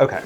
Okay,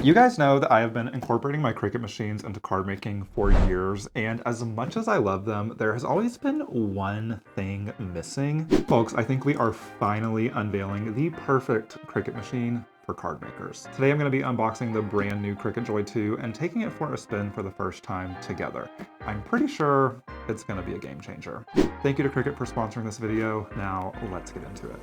you guys know that I have been incorporating my Cricut machines into card making for years, and as much as I love them, there has always been one thing missing. Folks, I think we are finally unveiling the perfect Cricut machine for card makers. Today I'm going to be unboxing the brand new Cricut Joy 2 and taking it for a spin for the first time together. I'm pretty sure it's going to be a game changer. Thank you to Cricut for sponsoring this video. Now let's get into it.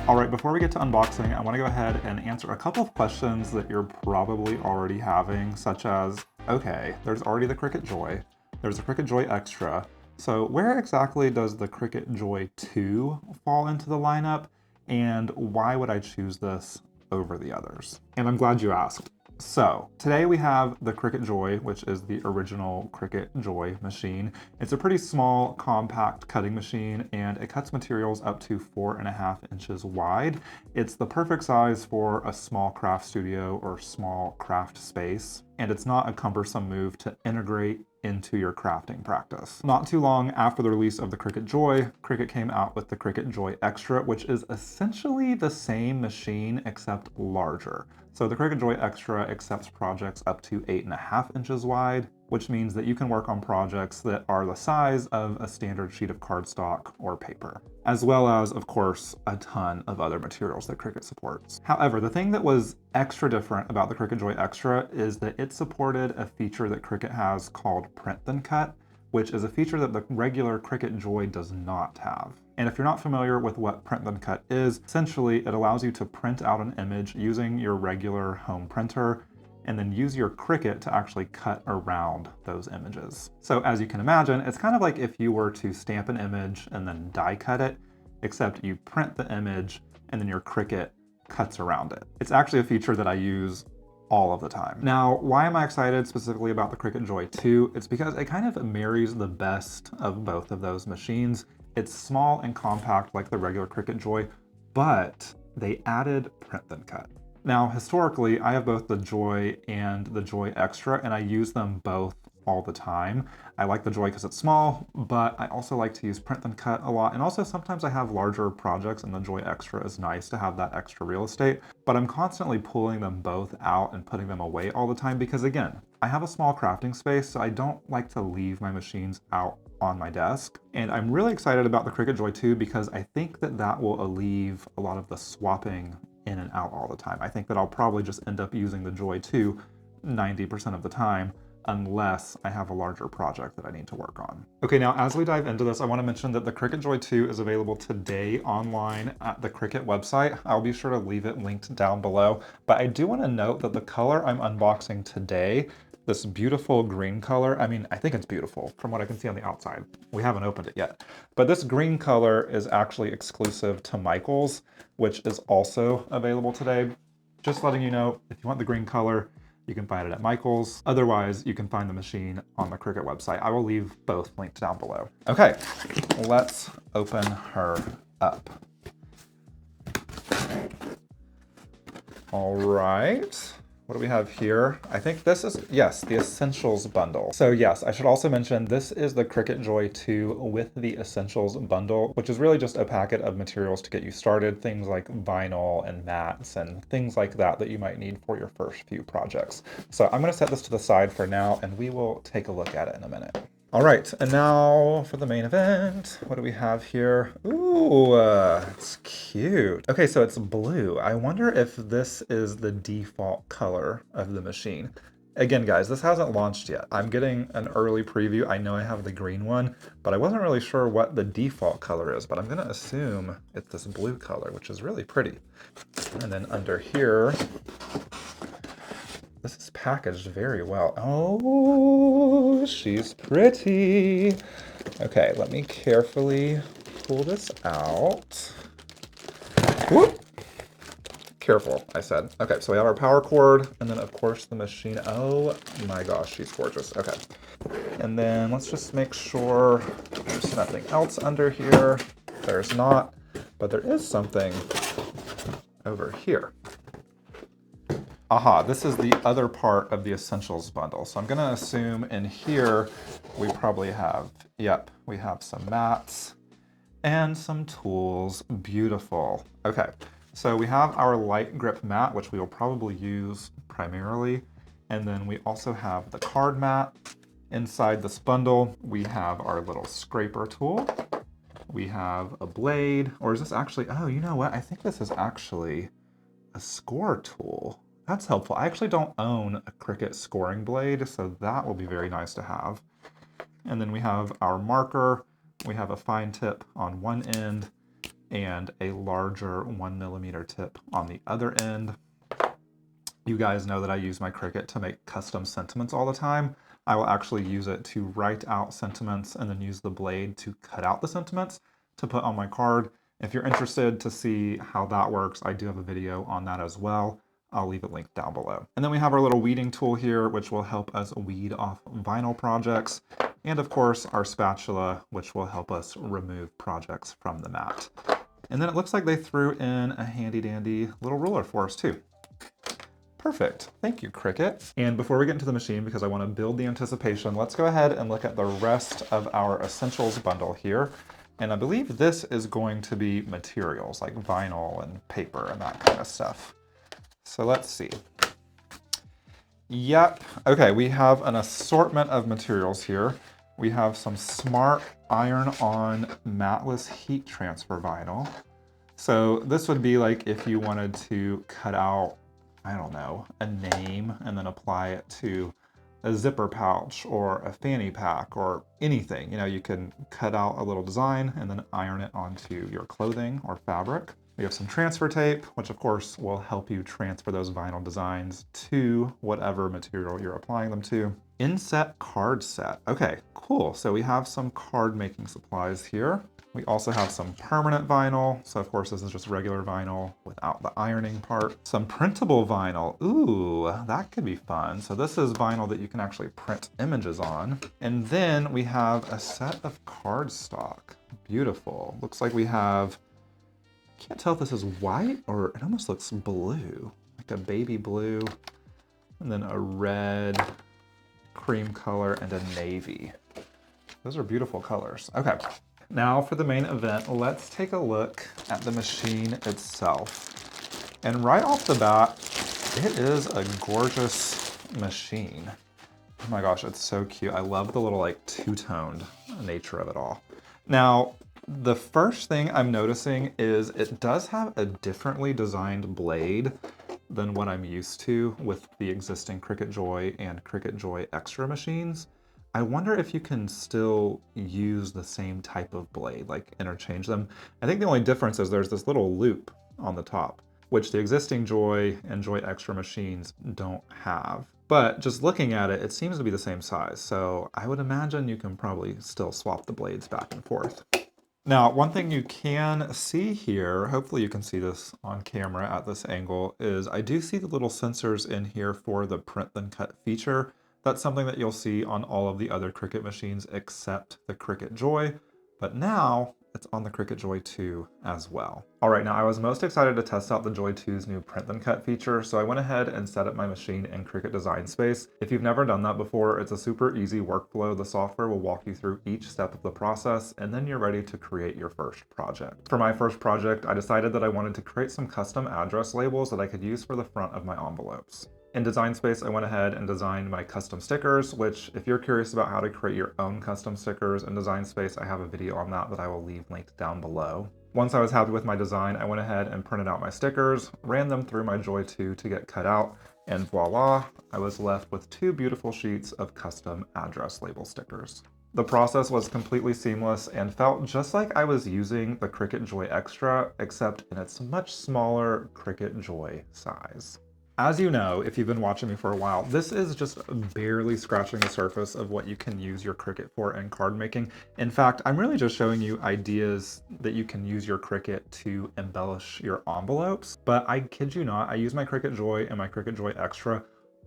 All right, before we get to unboxing, I want to go ahead and answer a couple of questions that you're probably already having, such as, okay, there's already the Cricut Joy, there's a Cricut Joy Xtra, so where exactly does the Cricut Joy 2 fall into the lineup, and why would I choose this over the others? And I'm glad you asked. So today we have the Cricut Joy, which is the original Cricut Joy machine. It's a pretty small, compact cutting machine, and it cuts materials up to 4.5 inches wide. It's the perfect size for a small craft studio or small craft space, and it's not a cumbersome move to integrate into your crafting practice. Not too long after the release of the Cricut Joy, Cricut came out with the Cricut Joy Xtra, which is essentially the same machine except larger. So the Cricut Joy Xtra accepts projects up to 8.5 inches wide, which means that you can work on projects that are the size of a standard sheet of cardstock or paper, as well as, of course, a ton of other materials that Cricut supports. However, the thing that was extra different about the Cricut Joy Xtra is that it supported a feature that Cricut has called Print Then Cut, which is a feature that the regular Cricut Joy does not have. And if you're not familiar with what Print Then Cut is, essentially it allows you to print out an image using your regular home printer and then use your Cricut to actually cut around those images. So as you can imagine, it's kind of like if you were to stamp an image and then die cut it, except you print the image and then your Cricut cuts around it. It's actually a feature that I use all of the time. Now, why am I excited specifically about the Cricut Joy 2? It's because it kind of marries the best of both of those machines. It's small and compact like the regular Cricut Joy, but they added Print Then Cut. Now, historically, I have both the Joy and the Joy Xtra, and I use them both all the time. I like the Joy because it's small, but I also like to use Print Then Cut a lot. And also sometimes I have larger projects and the Joy Xtra is nice to have that extra real estate, but I'm constantly pulling them both out and putting them away all the time because, again, I have a small crafting space, so I don't like to leave my machines out on my desk. And I'm really excited about the Cricut Joy 2 because I think that that will alleviate a lot of the swapping in and out all the time. I think that I'll probably just end up using the Joy 2 90% of the time, unless I have a larger project that I need to work on. Okay, now as we dive into this, I want to mention that the Cricut Joy 2 is available today online at the Cricut website. I'll be sure to leave it linked down below, but I do want to note that the color I'm unboxing today, this beautiful green color, I mean, I think it's beautiful from what I can see on the outside. We haven't opened it yet, but this green color is actually exclusive to Michael's, which is also available today. Just letting you know, if you want the green color, you can find it at Michael's. Otherwise, you can find the machine on the Cricut website. I will leave both linked down below. Okay, let's open her up. All right. What do we have here? I think this is, yes, the Essentials bundle. So yes, I should also mention this is the Cricut Joy 2 with the Essentials bundle, which is really just a packet of materials to get you started, things like vinyl and mats and things like that that you might need for your first few projects. So I'm gonna set this to the side for now and we will take a look at it in a minute. All right, and now for the main event. What do we have here? Ooh, it's cute. Okay, so it's blue. I wonder if this is the default color of the machine. Again, guys, this hasn't launched yet. I'm getting an early preview. I know I have the green one, but I wasn't really sure what the default color is, but I'm gonna assume it's this blue color, which is really pretty. And then under here, this is packaged very well. Oh, she's pretty. Okay, let me carefully pull this out. Whoop! Careful, I said. Okay, so we have our power cord, and then of course the machine. Oh my gosh, she's gorgeous. Okay. And then let's just make sure there's nothing else under here. There's not, but there is something over here. Aha, this is the other part of the Essentials bundle. So I'm gonna assume in here, we probably have, yep, we have some mats And some tools. Beautiful. Okay, so we have our light grip mat, which we will probably use primarily. And then we also have the card mat. Inside this bundle, we have our little scraper tool. We have a blade, or is this actually, oh, you know what? I think this is actually a score tool. That's helpful. I actually don't own a Cricut scoring blade, so that will be very nice to have. And then we have our marker. We have a fine tip on one end and a larger 1mm tip on the other end. You guys know that I use my Cricut to make custom sentiments all the time. I will actually use it to write out sentiments and then use the blade to cut out the sentiments to put on my card. If you're interested to see how that works, I do have a video on that as well. I'll leave it linked down below. And then we have our little weeding tool here, which will help us weed off vinyl projects. And of course, our spatula, which will help us remove projects from the mat. And then it looks like they threw in a handy dandy little ruler for us too. Perfect. Thank you, Cricut. And before we get into the machine, because I want to build the anticipation, let's go ahead and look at the rest of our essentials bundle here. And I believe this is going to be materials like vinyl and paper and that kind of stuff. So let's see. Yep. Okay, we have an assortment of materials here. We have some smart iron-on matless heat transfer vinyl. So this would be like if you wanted to cut out, I don't know, a name and then apply it to a zipper pouch or a fanny pack or anything. You know, you can cut out a little design and then iron it onto your clothing or fabric. We have some transfer tape, which of course will help you transfer those vinyl designs to whatever material you're applying them to. Inset card set. Okay, cool. So we have some card making supplies here. We also have some permanent vinyl. So of course this is just regular vinyl without the ironing part. Some printable vinyl. Ooh, that could be fun. So this is vinyl that you can actually print images on. And then we have a set of cardstock. Beautiful. Looks like we have, can't tell if this is white or it almost looks blue, like a baby blue, and then a red, cream color, and a navy. Those are beautiful colors. Okay, now for the main event, let's take a look at the machine itself. And right off the bat, it is a gorgeous machine. Oh my gosh, it's so cute. I love the little like two-toned nature of it all. Now, the first thing I'm noticing is it does have a differently designed blade than what I'm used to with the existing Cricut Joy and Cricut Joy Xtra machines. I wonder if you can still use the same type of blade, like interchange them. I think the only difference is there's this little loop on the top, which the existing Joy and Joy Xtra machines don't have. But just looking at it, it seems to be the same size. So I would imagine you can probably still swap the blades back and forth. Now, one thing you can see here, hopefully you can see this on camera at this angle, is I do see the little sensors in here for the print then cut feature. That's something that you'll see on all of the other Cricut machines except the Cricut Joy, but now it's on the Cricut Joy 2 as well. All right, now I was most excited to test out the Joy 2's new print then cut feature, so I went ahead and set up my machine in Cricut Design Space. If you've never done that before, it's a super easy workflow. The software will walk you through each step of the process, and then you're ready to create your first project. For my first project, I decided that I wanted to create some custom address labels that I could use for the front of my envelopes. In Design Space, I went ahead and designed my custom stickers, which if you're curious about how to create your own custom stickers in Design Space, I have a video on that I will leave linked down below. Once I was happy with my design, I went ahead and printed out my stickers, ran them through my Joy 2 to get cut out, and voila, I was left with 2 beautiful sheets of custom address label stickers. The process was completely seamless and felt just like I was using the Cricut Joy Xtra, except in its much smaller Cricut Joy size. As you know, if you've been watching me for a while, this is just barely scratching the surface of what you can use your Cricut for in card making. In fact, I'm really just showing you ideas that you can use your Cricut to embellish your envelopes. But I kid you not, I use my Cricut Joy and my Cricut Joy Xtra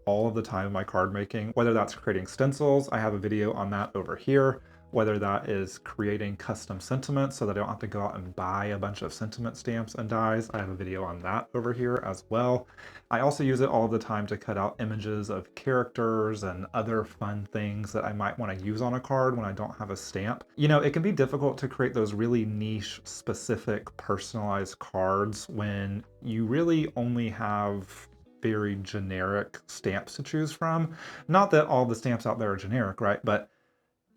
all of the time in my card making, whether that's creating stencils, I have a video on that over here, whether that is creating custom sentiments so that I don't have to go out and buy a bunch of sentiment stamps and dies. I have a video on that over here as well. I also use it all the time to cut out images of characters and other fun things that I might want to use on a card when I don't have a stamp. You know, it can be difficult to create those really niche, specific, personalized cards when you really only have very generic stamps to choose from. Not that all the stamps out there are generic, right? But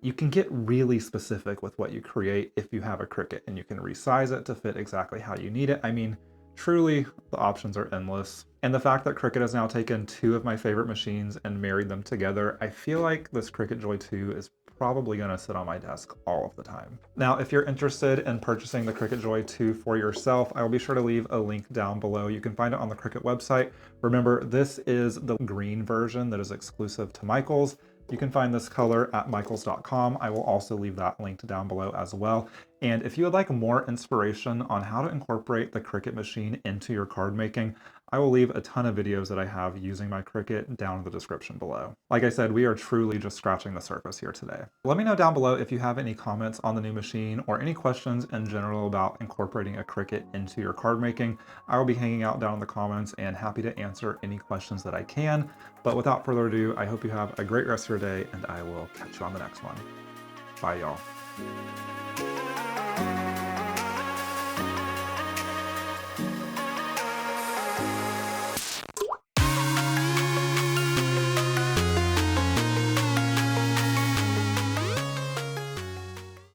you can get really specific with what you create if you have a Cricut, and you can resize it to fit exactly how you need it. I mean, truly, the options are endless. And the fact that Cricut has now taken two of my favorite machines and married them together, I feel like this Cricut Joy 2 is probably going to sit on my desk all of the time. Now, if you're interested in purchasing the Cricut Joy 2 for yourself, I will be sure to leave a link down below. You can find it on the Cricut website. Remember, this is the green version that is exclusive to Michaels. You can find this color at michaels.com. I will also leave that linked down below as well. And if you would like more inspiration on how to incorporate the Cricut machine into your card making, I will leave a ton of videos that I have using my Cricut down in the description below. Like I said, we are truly just scratching the surface here today. Let me know down below if you have any comments on the new machine or any questions in general about incorporating a Cricut into your card making. I will be hanging out down in the comments and happy to answer any questions that I can. But without further ado, I hope you have a great rest of your day, and I will catch you on the next one. Bye, y'all.